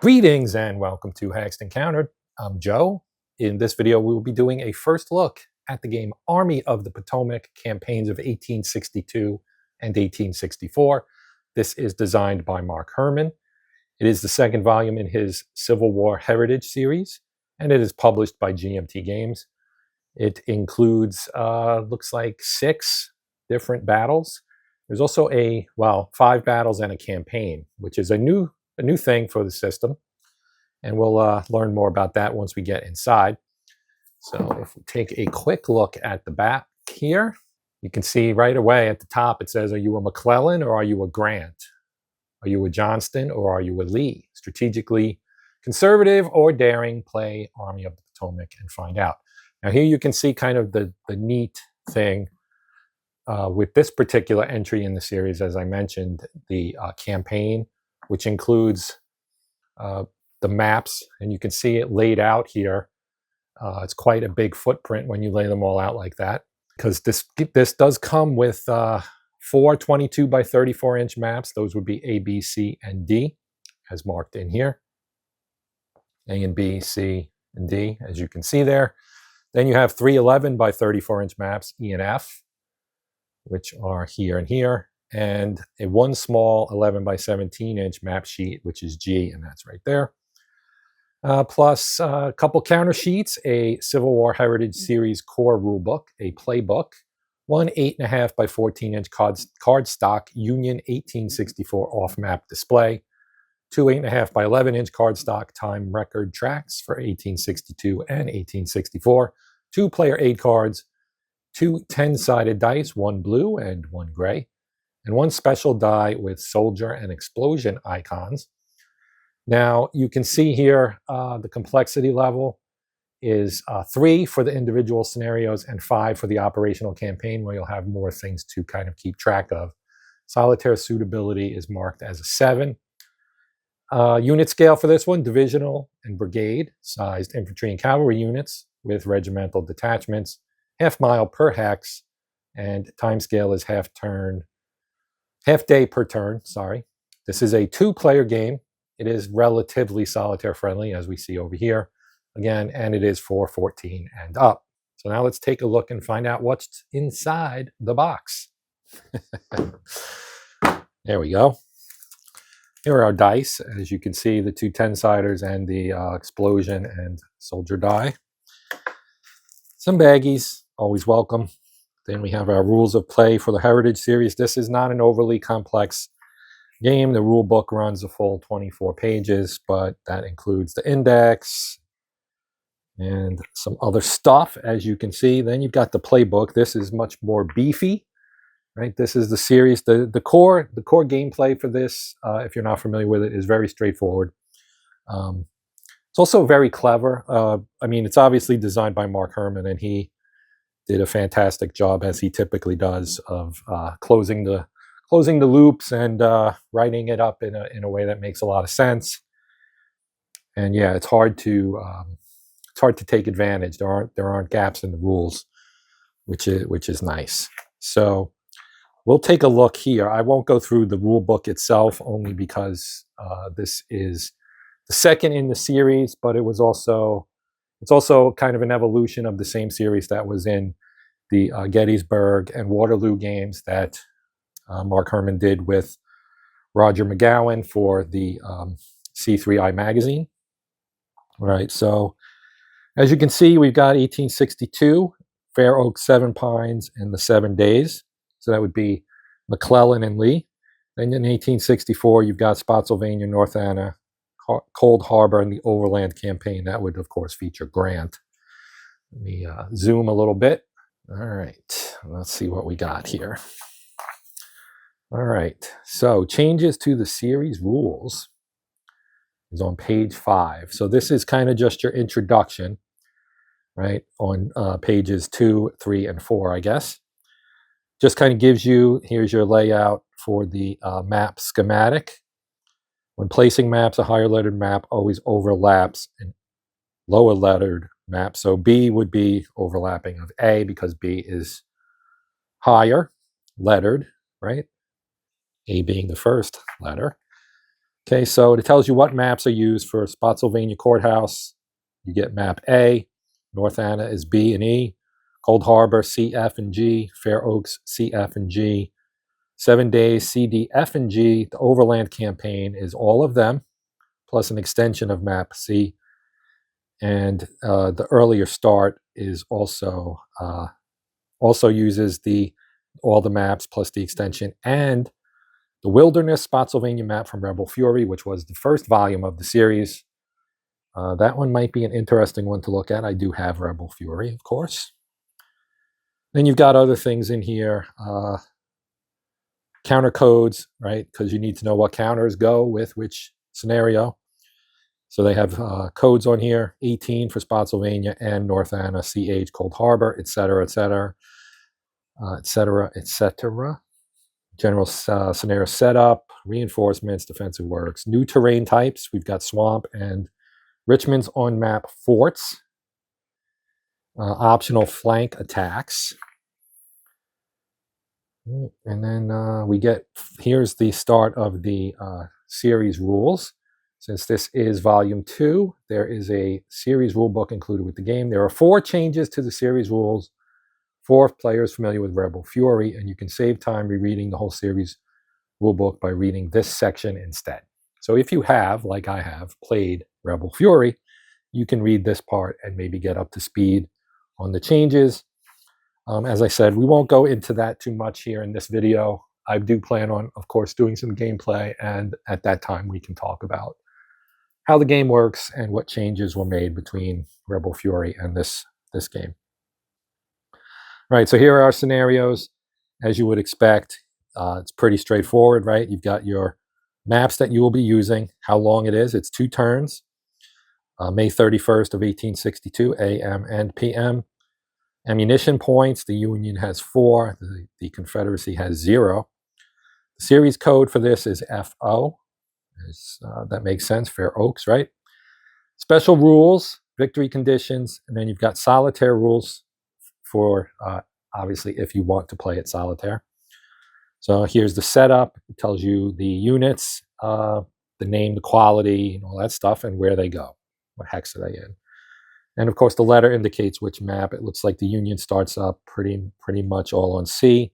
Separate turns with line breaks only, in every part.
Greetings and welcome to Hexed and Countered. I'm Joe. In this video, we will be doing a first look at the game Army of the Potomac campaigns of 1862 and 1864. This is designed by Mark Herman. It is the second volume in his Civil War Heritage series, and it is published by GMT Games. It includes, looks like 6 different battles. There's also 5 battles and a campaign, which is a new thing for the system. And we'll learn more about that once we get inside. So if we take a quick look at the back here, you can see right away at the top it says, are you a McClellan or are you a Grant? Are you a Johnston or are you a Lee? Strategically conservative or daring, play Army of the Potomac and find out. Now here you can see kind of the neat thing with this particular entry in the series, as I mentioned, the campaign, which includes the maps, and you can see it laid out here. It's quite a big footprint when you lay them all out like that, because this does come with 4 22 by 34 inch maps. Those would be A, B, C, and D, as marked in here. A and B, C, and D, as you can see there. Then you have 3 11 by 34 inch maps, E and F, which are here and here, and one small 11 by 17 inch map sheet, which is G, and that's right there. Plus a couple counter sheets, a Civil War Heritage Series core rulebook, a playbook, one 8.5 by 14 inch cardstock Union 1864 off-map display, 2 8.5 by 11 inch cardstock time record tracks for 1862 and 1864, 2 player aid cards, 2 10-sided dice, 1 blue and 1 gray, and 1 special die with soldier and explosion icons. Now, you can see here the complexity level is 3 for the individual scenarios and 5 for the operational campaign, where you'll have more things to kind of keep track of. Solitaire suitability is marked as a 7. Unit scale for this one, divisional and brigade sized infantry and cavalry units with regimental detachments, half mile per hex, and time scale is half day per turn, sorry. This is a 2-player game. It is relatively solitaire friendly, as we see over here. Again, and it is for 14 and up. So now let's take a look and find out what's inside the box. There we go. Here are our dice. As you can see, the 2 10-siders and the explosion and soldier die. Some baggies, always welcome. Then we have our rules of play for the Heritage Series. This is not an overly complex game. The rule book runs a full 24 pages, but that includes the index and some other stuff, as you can see. Then you've got the playbook. This is much more beefy, right? This is the series. The core gameplay for this, if you're not familiar with it, is very straightforward. It's also very clever. I mean, it's obviously designed by Mark Herman, and he did a fantastic job, as he typically does, of closing the loops and writing it up in a way that makes a lot of sense. And yeah, it's hard to take advantage. There aren't gaps in the rules, which is nice. So we'll take a look here. I won't go through the rule book itself, only because this is the second in the series, but it's also kind of an evolution of the same series that was in the Gettysburg and Waterloo games that Mark Herman did with Roger McGowan for the C3I magazine. All right, so as you can see, we've got 1862, Fair Oak, 7 Pines, and the 7 Days. So that would be McClellan and Lee. Then in 1864, you've got Spotsylvania, North Anna, Cold Harbor, and the Overland Campaign. That would, of course, feature Grant. Let me zoom a little bit. All right, let's see what we got here. All right, so changes to the series rules is on page 5. So this is kind of just your introduction, right, on pages 2, 3, and 4, I guess. Just kind of gives you, here's your layout for the map schematic. When placing maps, a higher lettered map always overlaps a lower lettered map. So B would be overlapping of A, because B is higher lettered, right? A being the first letter. Okay, so it tells you what maps are used for Spotsylvania Courthouse. You get map A. North Anna is B and E. Cold Harbor, C, F, and G. Fair Oaks, C, F, and G. 7 Days, C, D, F, and G. The Overland Campaign is all of them, plus an extension of map C. And the Earlier Start is also uses all the maps plus the extension, and the Wilderness Spotsylvania map from Rebel Fury, which was the first volume of the series. That one might be an interesting one to look at. I do have Rebel Fury, of course. Then you've got other things in here. Counter codes, right? Because you need to know what counters go with which scenario. So they have codes on here, 18 for Spotsylvania and North Anna, CH, Cold Harbor, etc., etc., etc., etc. General scenario setup, reinforcements, defensive works, new terrain types. We've got swamp and Richmond's on map forts, optional flank attacks. And then here's the start of the series rules. Since this is volume 2, there is a series rule book included with the game. There are 4 changes to the series rules for players familiar with Rebel Fury, and you can save time rereading the whole series rulebook by reading this section instead. So if you have, like I have, played Rebel Fury, you can read this part and maybe get up to speed on the changes. As I said, we won't go into that too much here in this video. I do plan on, of course, doing some gameplay, and at that time we can talk about how the game works and what changes were made between Rebel Fury and this game. Right, so here are our scenarios. As you would expect, it's pretty straightforward, right? You've got your maps that you will be using, how long it is. It's 2 turns, May 31st of 1862, AM and PM. Ammunition points, the Union has 4, the Confederacy has 0. The series code for this is FO. That makes sense, Fair Oaks, right? Special rules, victory conditions, and then you've got solitaire rules for, obviously, if you want to play it solitaire. So here's the setup. It tells you the units, the name, the quality, and all that stuff, and where they go. What hex are they in? And of course, the letter indicates which map. It looks like the Union starts up pretty much all on C.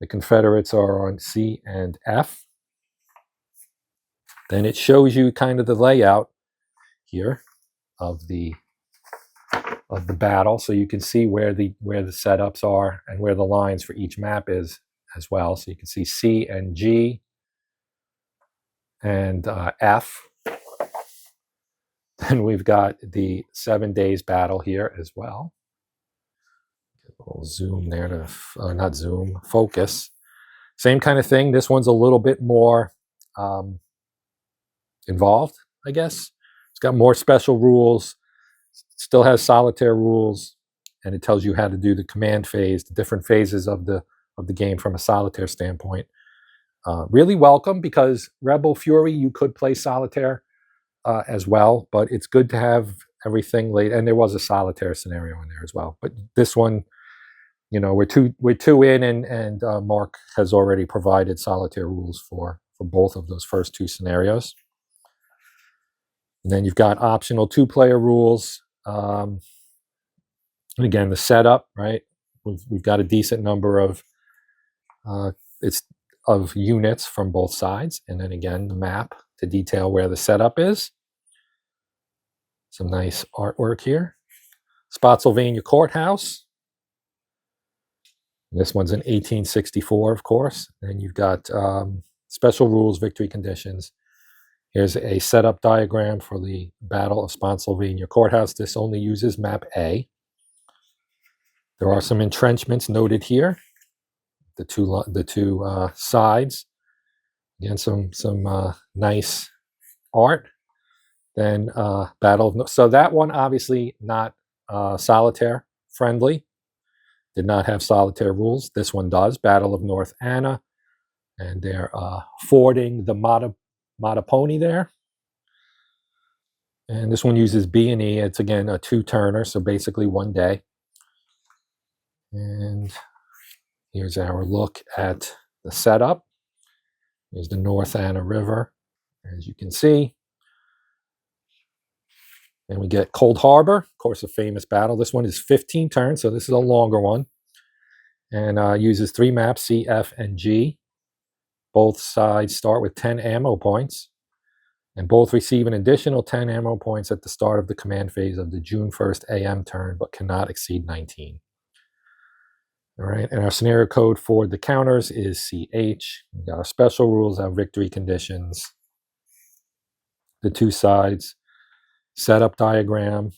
The Confederates are on C and F. Then it shows you kind of the layout here of the battle, so you can see where the setups are and where the lines for each map is as well. So you can see C and G and F. Then we've got the 7 days battle here as well. Get a little zoom there to not zoom, focus. Same kind of thing. This one's a little bit more involved, I guess. It's got more special rules. Still has solitaire rules, and it tells you how to do the command phase, the different phases of the game from a solitaire standpoint. Really welcome, because Rebel Fury, you could play solitaire as well, but it's good to have everything laid. And there was a solitaire scenario in there as well. But this one, you know, we're two in, and Mark has already provided solitaire rules for both of those first 2 scenarios. And then you've got optional 2-player rules. And again, the setup, right? We've got a decent number of units from both sides, and then again the map to detail where the setup is. Some nice artwork here. Spotsylvania Courthouse. This one's in 1864, of course. And you've got special rules, victory conditions. Here's a setup diagram for the Battle of Spotsylvania Courthouse. This only uses map A. There are some entrenchments noted here. The two sides. Again, some nice art. Then Battle of... So that one, obviously not solitaire friendly. Did not have solitaire rules. This one does. Battle of North Anna. And they're fording the Mattapony there. And this one uses B and E. It's, again, a 2-turner, so basically 1 day. And here's our look at the setup. Here's the North Anna River. as you can see. And we get Cold Harbor, of course, a famous battle. This one is 15 turns, so this is a longer one. And uses 3 maps, C, F, and G. Both sides start with 10 ammo points. And both receive an additional 10 ammo points at the start of the command phase of the June 1st AM turn, but cannot exceed 19. All right, and our scenario code for the counters is CH. We got our special rules, our victory conditions, the 2 sides, setup diagram,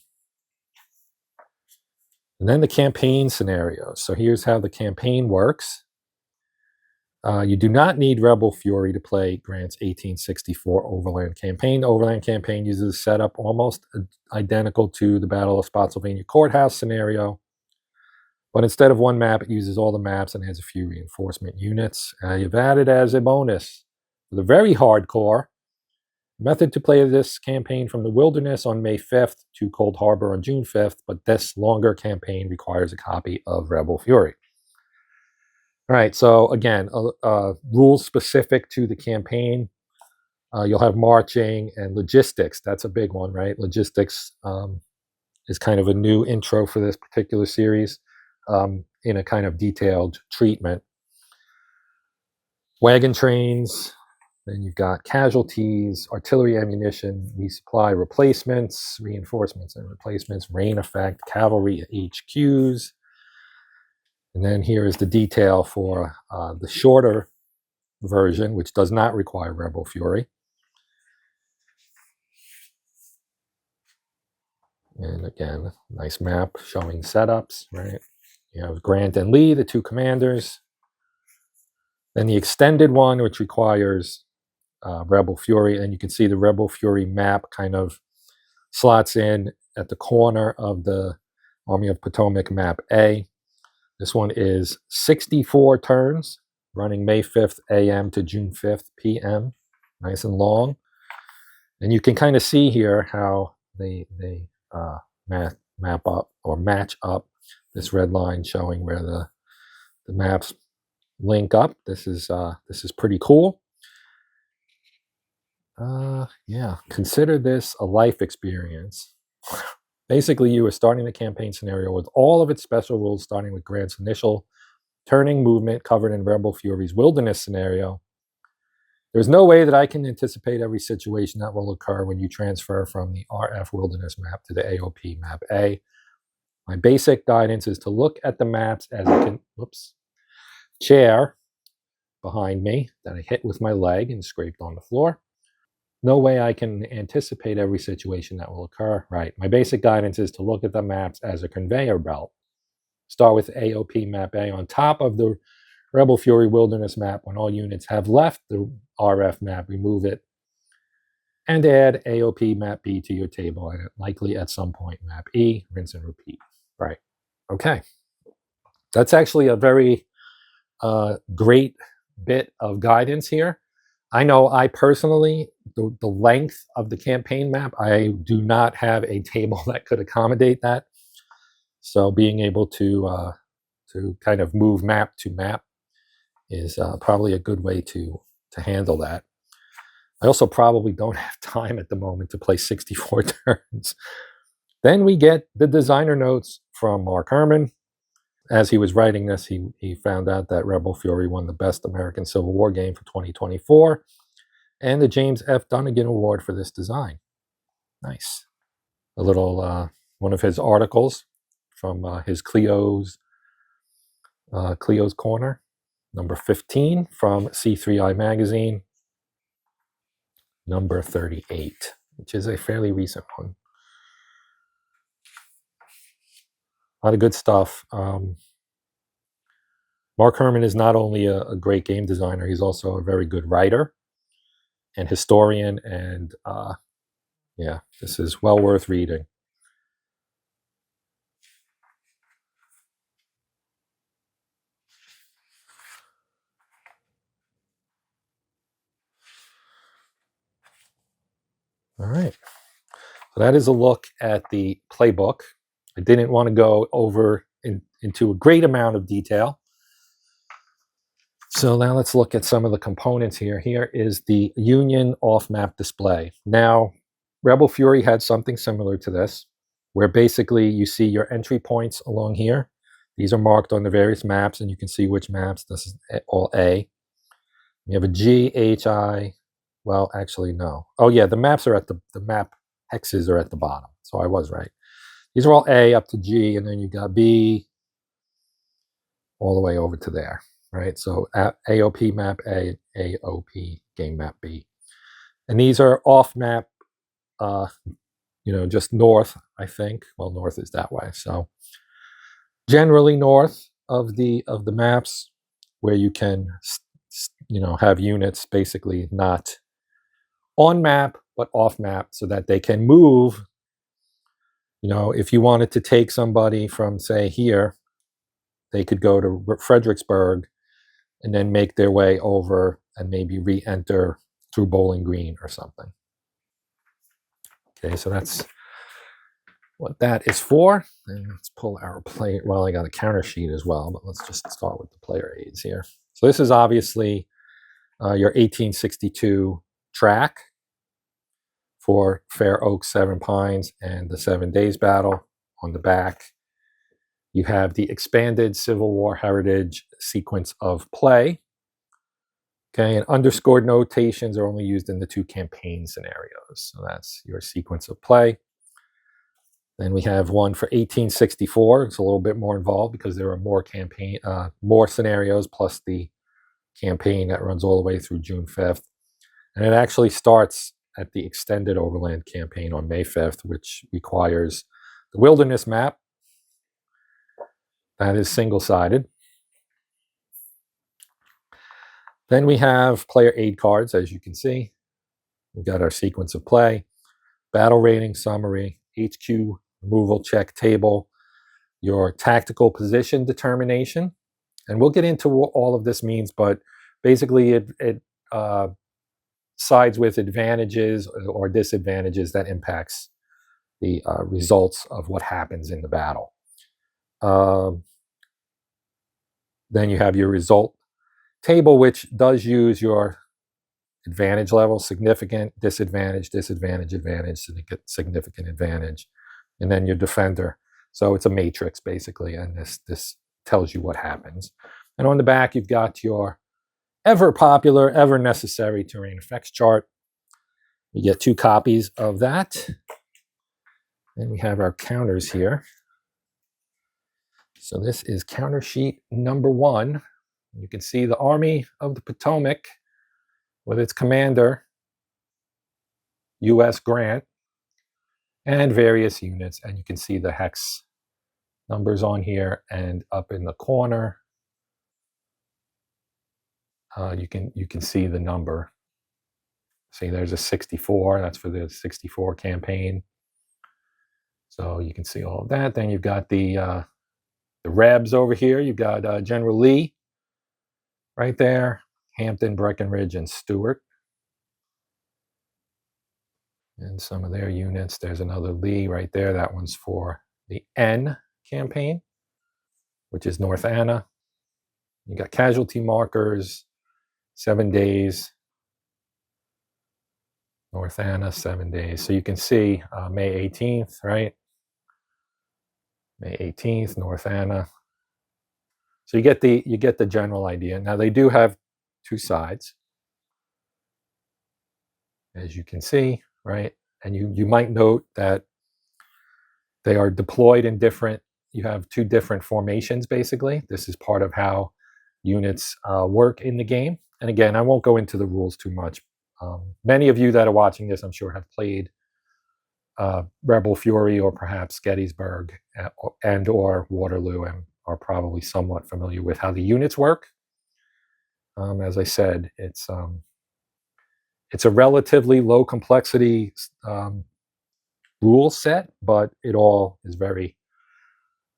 and then the campaign scenario. So here's how the campaign works. You do not need Rebel Fury to play Grant's 1864 Overland Campaign. The Overland Campaign uses a setup almost identical to the Battle of Spotsylvania Courthouse scenario, but instead of 1 map, it uses all the maps and has a few reinforcement units. You've added as a bonus for the very hardcore method to play this campaign from the Wilderness on May 5th to Cold Harbor on June 5th, but this longer campaign requires a copy of Rebel Fury. All right, so again, rules specific to the campaign. You'll have marching and logistics. That's a big one, right? Logistics is kind of a new intro for this particular series in a kind of detailed treatment. Wagon trains, then you've got casualties, artillery ammunition, resupply replacements, reinforcements and replacements, rain effect, cavalry HQs. And then here is the detail for the shorter version, which does not require Rebel Fury. And again, nice map showing setups, right? You have Grant and Lee, the 2 commanders. Then the extended one, which requires Rebel Fury. And you can see the Rebel Fury map kind of slots in at the corner of the Army of Potomac map A. This one is 64 turns, running May 5th AM to June 5th PM. Nice and long. And you can kind of see here how they map up or match up this red line showing where the maps link up. This is pretty cool. Yeah, consider this a life experience. Basically, you are starting the campaign scenario with all of its special rules, starting with Grant's initial turning movement covered in Rebel Fury's Wilderness scenario. There's no way that I can anticipate every situation that will occur when you transfer from the RF Wilderness map to the AOP map A. My basic guidance is to look at the maps as a chair behind me that I hit with my leg and scraped on the floor. No way I can anticipate every situation that will occur. Right. My basic guidance is to look at the maps as a conveyor belt. Start with AOP map A on top of the Rebel Fury Wilderness map. When all units have left the RF map, remove it and add AOP map B to your table, and likely at some point map E, rinse and repeat. Right. Okay. That's actually a very great bit of guidance here. I know I personally, the length of the campaign map, I do not have a table that could accommodate that. So being able to kind of move map to map is probably a good way to handle that. I also probably don't have time at the moment to play 64 turns. Then we get the designer notes from Mark Herman. As he was writing this, he found out that Rebel Fury won the Best American Civil War Game for 2024 and the James F. Dunnigan Award for this design. Nice. A little, one of his articles from his Cleo's Corner, number 15 from C3I Magazine, number 38, which is a fairly recent one. A lot of good stuff. Mark Herman is not only a great game designer, he's also a very good writer and historian, and yeah, this is well worth reading. All right, so that is a look at the playbook. I didn't want to go over into a great amount of detail. So now let's look at some of the components here. Here is the Union off-map display. Now, Rebel Fury had something similar to this, where basically you see your entry points along here. These are marked on the various maps, and you can see which maps. This is all A. You have a G, H, I. Well, actually, no. Oh, yeah, the maps are at the map hexes are at the bottom. So I was right. These are all A up to G, and then you've got B all the way over to there, right? So AOP map A, AOP game map B. And these are off map, just north, I think. Well, north is that way. So generally north of the maps where you can, have units basically not on map, but off map so that they can move. If you wanted to take somebody from, say, here, they could go to Fredericksburg and then make their way over and maybe re-enter through Bowling Green or something. Okay, so that's what that is for. And let's pull our player. Well, I got a counter sheet as well, but let's just start with the player aids here. So this is obviously your 1862 track for Fair Oaks, Seven Pines, and the 7 Days Battle. On the back, you have the expanded Civil War Heritage sequence of play. Okay, and underscored notations are only used in the 2 campaign scenarios. So that's your sequence of play. Then we have one for 1864. It's a little bit more involved because there are more scenarios plus the campaign that runs all the way through June 5th. And it actually starts at the extended Overland Campaign on May 5th, which requires the Wilderness map. That is single-sided. Then we have player aid cards, as you can see. We've got our sequence of play, battle rating summary, HQ removal check table, your tactical position determination. And we'll get into what all of this means, but basically it sides with advantages or disadvantages that impacts the results of what happens in the battle. Then you have your result table, which does use your advantage level, significant, disadvantage, disadvantage, advantage, significant advantage, and then your defender. So it's a matrix basically, and this tells you what happens. And on the back, you've got your ever popular, ever necessary terrain effects chart. You get 2 copies of that. Then we have our counters here. So this is counter sheet number 1. You can see the Army of the Potomac with its commander, U.S. Grant, and various units. And you can see the hex numbers on here, and up in the corner, you can see the number. See, there's a 64. That's for the 64 campaign. So you can see all of that. Then you've got the Rebs over here. You've got General Lee right there, Hampton, Breckinridge, and Stewart. And some of their units. There's another Lee right there. That one's for the N campaign, which is North Anna. You got casualty markers, 7 days. North Anna, 7 days. So you can see May 18th, right? May 18th, North Anna. So you get the general idea. Now they do have 2 sides, as you can see, right? And you might note that they are deployed in different. You have 2 different formations, basically. This is part of how units work in the game. And again, I won't go into the rules too much. Many of you that are watching this, I'm sure, have played Rebel Fury or perhaps Gettysburg and or Waterloo, and are probably somewhat familiar with how the units work. As I said, it's a relatively low complexity rule set, but it all is very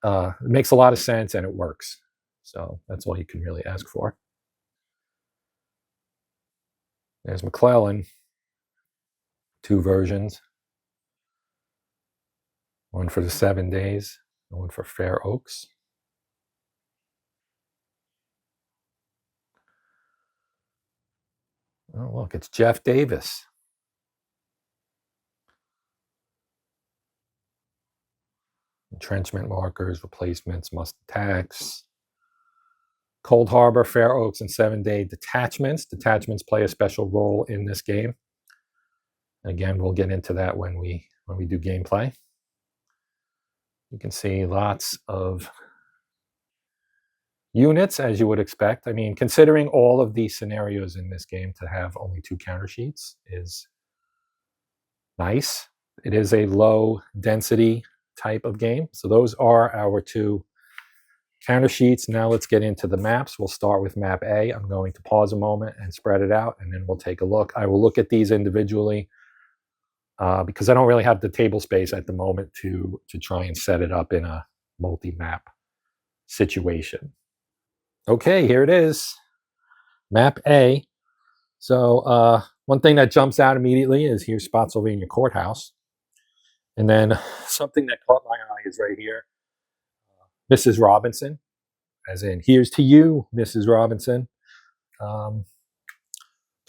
it makes a lot of sense and it works. So that's all you can really ask for. There's McClellan, 2 versions. One for the 7 days, and one for Fair Oaks. Oh, look, it's Jeff Davis. Entrenchment markers, replacements, must attacks. Cold Harbor, Fair Oaks, and 7-Day detachments. Detachments play a special role in this game. Again, we'll get into that when we do gameplay. You can see lots of units, as you would expect. I mean, considering all of these scenarios in this game, to have only 2 counter sheets is nice. It is a low density type of game. So those are our 2 counter sheets. Now let's get into the maps. We'll start with map A. I'm going to pause a moment and spread it out, and then we'll take a look. I will look at these individually because I don't really have the table space at the moment to try and set it up in a multi-map situation. Okay, here it is. Map A. So one thing that jumps out immediately is here's Spotsylvania Courthouse. And then something that caught my eye is right here. Mrs. Robinson, as in, here's to you, Mrs. Robinson. The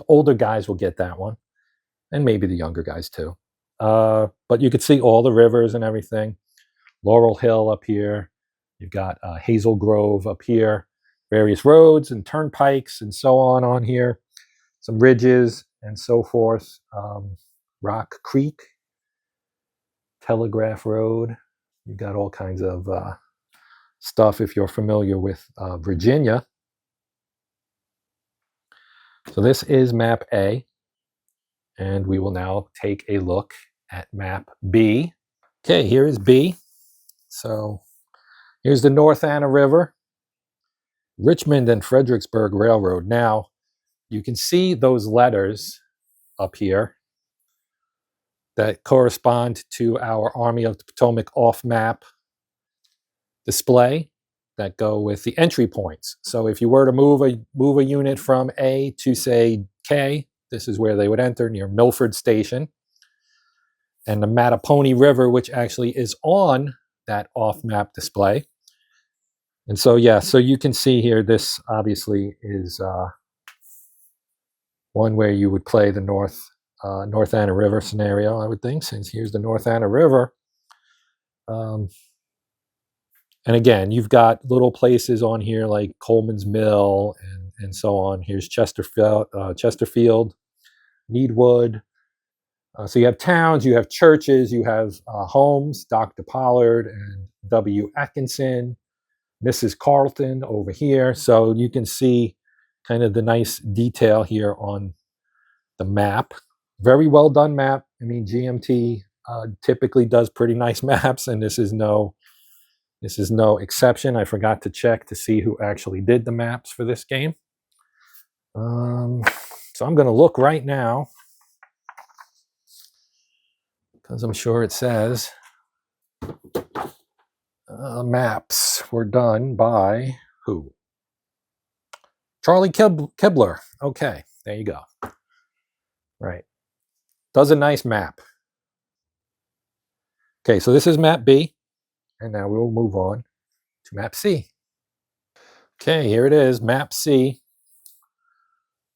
older guys will get that one, and maybe the younger guys too. But you could see all the rivers and everything. Laurel Hill up here. You've got Hazel Grove up here. Various roads and turnpikes and so on here. Some ridges and so forth. Rock Creek, Telegraph Road. You've got all kinds of stuff if you're familiar with Virginia. So this is map A, and we will now take a look at map B. Okay, here is B. So here's the North Anna River, Richmond and Fredericksburg Railroad. Now, you can see those letters up here that correspond to our Army of the Potomac off-map display that go with the entry points. So if you were to move a unit from A to, say, K, this is where they would enter, near Milford Station. And the Mattapony River, which actually is on that off-map display. And so, yeah, so you can see here, this obviously is one where you would play the North Anna River scenario, I would think, since here's the North Anna River. And again, you've got little places on here like Coleman's Mill and so on. Here's Chesterfield, Needwood. So you have towns, you have churches, you have homes, Dr. Pollard and W. Atkinson, Mrs. Carlton over here. So you can see kind of the nice detail here on the map. Very well done map. I mean, GMT typically does pretty nice maps, and this is no exception. I forgot to check to see who actually did the maps for this game. So I'm going to look right now, because I'm sure it says maps were done by who? Charlie Kibler. Okay, there you go. Right. Does a nice map. Okay, so this is map B, and now we will move on to map C. Okay, here it is, map C.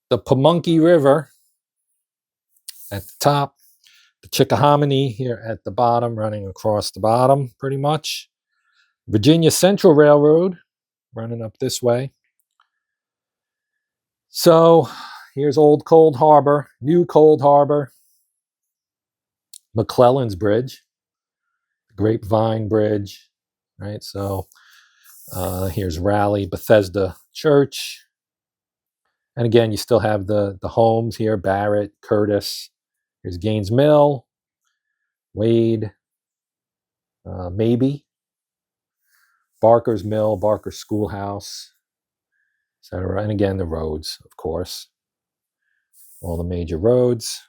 The Pamunkey River at the top, the Chickahominy here at the bottom, running across the bottom pretty much. Virginia Central Railroad running up this way. So here's Old Cold Harbor, New Cold Harbor, McClellan's Bridge, Grapevine Bridge, right? So here's Raleigh, Bethesda Church. And again, you still have the homes here, Barrett, Curtis. Here's Gaines Mill, Wade, Maybe, Barker's Mill, Barker's Schoolhouse, etc. And again, the roads, of course. All the major roads.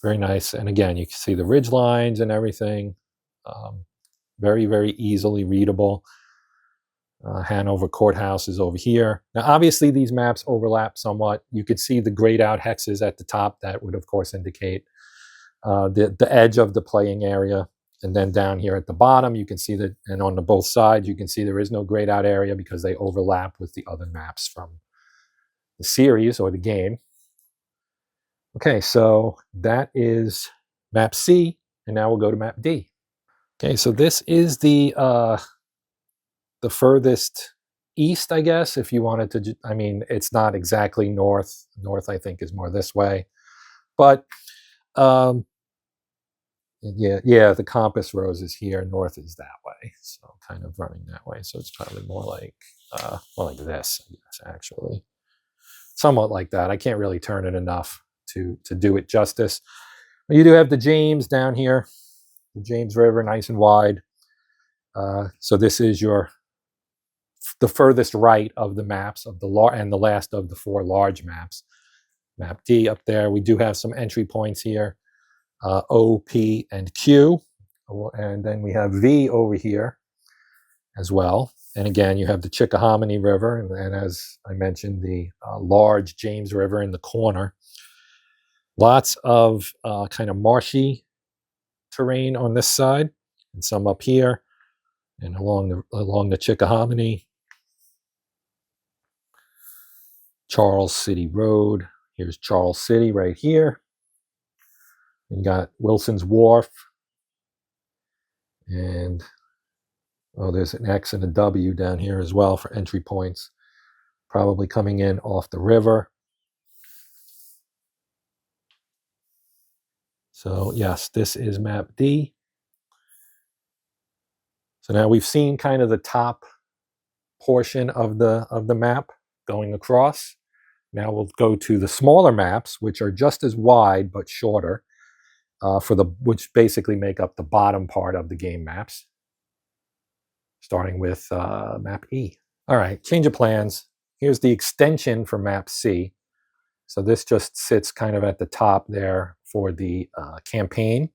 Very nice. And again, you can see the ridge lines and everything. Very, very easily readable. Hanover Courthouse is over here. Now, obviously, these maps overlap somewhat. You could see the grayed out hexes at the top. That would, of course, indicate the edge of the playing area. And then down here at the bottom, you can see that, and on the both sides, you can see there is no grayed out area because they overlap with the other maps from series or the game. Okay, so that is map C, and now we'll go to map D. Okay, so this is the furthest east, I guess, if you wanted to. I mean, it's not exactly north. North, I think, is more this way, but yeah, the compass rose is here. North is that way, so kind of running that way. So it's probably more like this, I guess, actually, somewhat like that. I can't really turn it enough to do it justice. But you do have the James down here, the James River, nice and wide. So this is the furthest right of the maps of the and the last of the 4 large maps. Map D up there. We do have some entry points here. O, P, and Q. And then we have V over here as well. And again, you have the Chickahominy River, and as I mentioned, the large James River in the corner. Lots of kind of marshy terrain on this side, and some up here, and along the Chickahominy. Charles City Road. Here's Charles City right here. You got Wilson's Wharf, and there's an X and a W down here as well for entry points, probably coming in off the river. So yes, this is map D. So now we've seen kind of the top portion of the map going across. Now we'll go to the smaller maps, which are just as wide but shorter, which basically make up the bottom part of the game maps, starting with map E. All right, change of plans. Here's the extension for map C. So this just sits kind of at the top there for the campaign.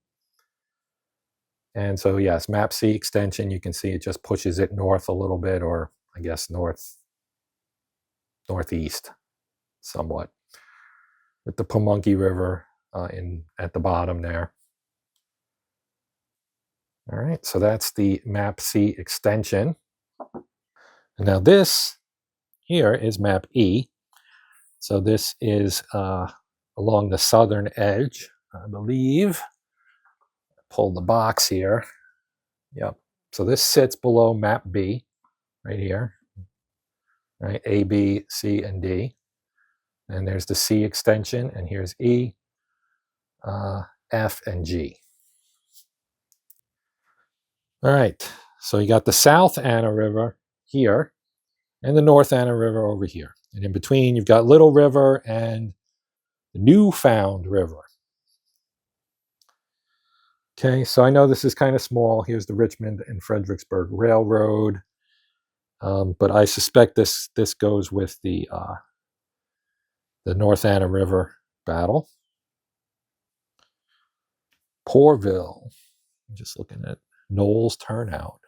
And so yes, map C extension, you can see it just pushes it north a little bit, or I guess northeast somewhat, with the Pamunkey River at the bottom there. All right, so that's the map C extension. And now this here is map E. So this is along the southern edge, I believe. Pull the box here. Yep. So this sits below map B, right here. Right, A, B, C, and D. And there's the C extension, and here's E, F, and G. All right, so you got the South Anna River here, and the North Anna River over here. And in between, you've got Little River and the Newfound River. Okay, so I know this is kind of small. Here's the Richmond and Fredericksburg Railroad. But I suspect this goes with the North Anna River battle. Poorville, I'm just looking at Knowles Turnout,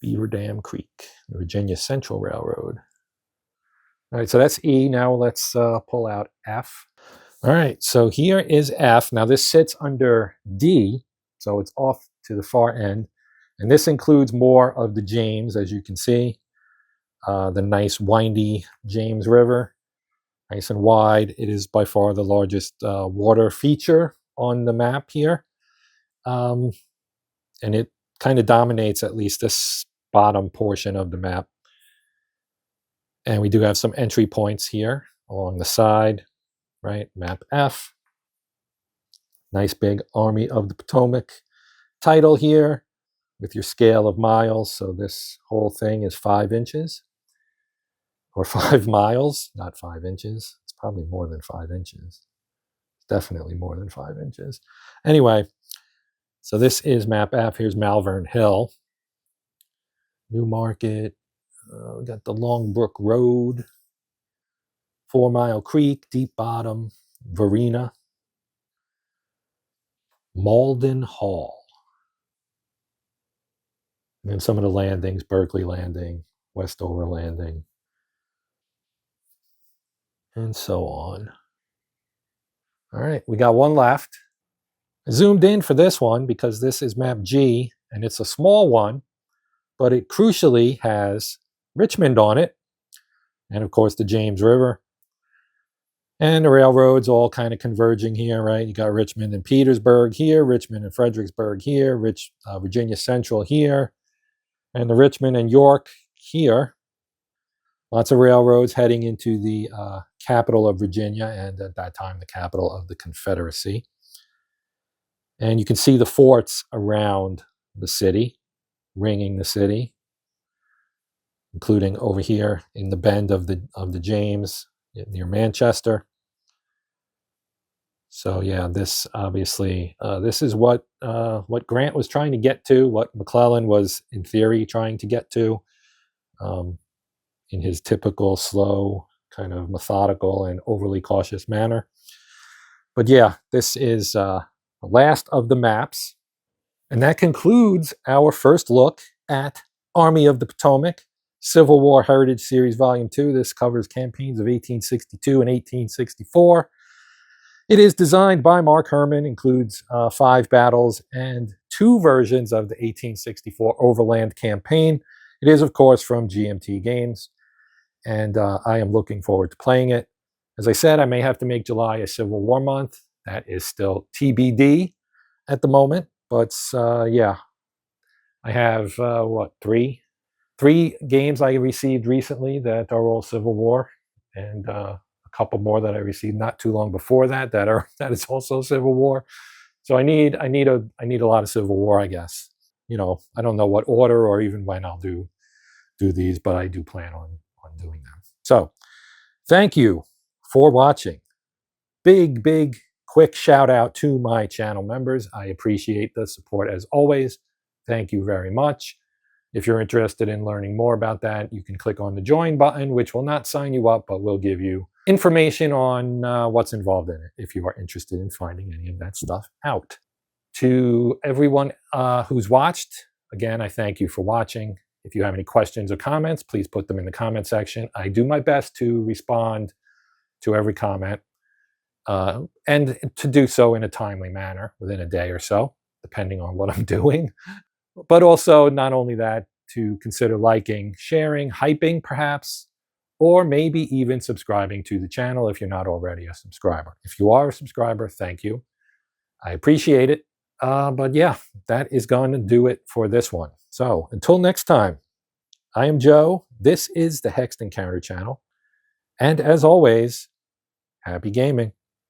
Beaver Dam Creek, the Virginia Central Railroad. All right, so that's E. Now let's pull out F. All right, so here is F. Now this sits under D, so it's off to the far end. And this includes more of the James, as you can see. The nice windy James River, nice and wide. It is by far the largest water feature on the map here. And it kind of dominates at least this bottom portion of the map. And we do have some entry points here along the side, right? Map F. Nice big Army of the Potomac title here with your scale of miles. So this whole thing is 5 inches. Or 5 miles, not 5 inches. It's probably more than 5 inches. Definitely more than 5 inches. Anyway, so this is map F. Here's Malvern Hill. Newmarket. We got the Longbrook Road. 4 Mile Creek, Deep Bottom, Varina. Malden Hall. And then some of the landings, Berkeley Landing, Westover Landing, and so on. All right, we got one left. I zoomed in for this one because this is map G, and it's a small one, but it crucially has Richmond on it, and of course the James River. And the railroads all kind of converging here, right? You got Richmond and Petersburg here, Richmond and Fredericksburg here, Virginia Central here, and the Richmond and York here. Lots of railroads heading into the capital of Virginia, and at that time, the capital of the Confederacy. And you can see the forts around the city, ringing the city, including over here in the bend of the James near Manchester. So yeah, this obviously this is what Grant was trying to get to, what McClellan was in theory trying to get to, in his typical slow, kind of methodical and overly cautious manner. But yeah, this is the last of the maps, and that concludes our first look at Army of the Potomac, Civil War Heritage Series Volume 2. This covers campaigns of 1862 and 1864. It is designed by Mark Herman, includes 5 battles and 2 versions of the 1864 Overland Campaign. It is, of course, from GMT Games, and I am looking forward to playing it. As I said, I may have to make July a Civil War month. That is still TBD at the moment, but yeah. I have, three games I received recently that are all Civil War, and a couple more that I received not too long before that that is also Civil War. So I need a lot of Civil War, I guess. You know, I don't know what order or even when I'll do these, but I do plan on doing them. So thank you for watching. Big quick shout out to my channel members. I appreciate the support as always. Thank you very much. If you're interested in learning more about that, you can click on the join button, which will not sign you up, but will give you information on what's involved in it if you are interested in finding any of that stuff out. To everyone who's watched, again, I thank you for watching. If you have any questions or comments, please put them in the comment section. I do my best to respond to every comment, and to do so in a timely manner within a day or so, depending on what I'm doing. But also, not only that, to consider liking, sharing, hyping perhaps, or maybe even subscribing to the channel if you're not already a subscriber. If you are a subscriber, thank you. I appreciate it. But yeah, that is going to do it for this one. So until next time, I am Joe. This is the Hexed And Countered channel. And as always, happy gaming.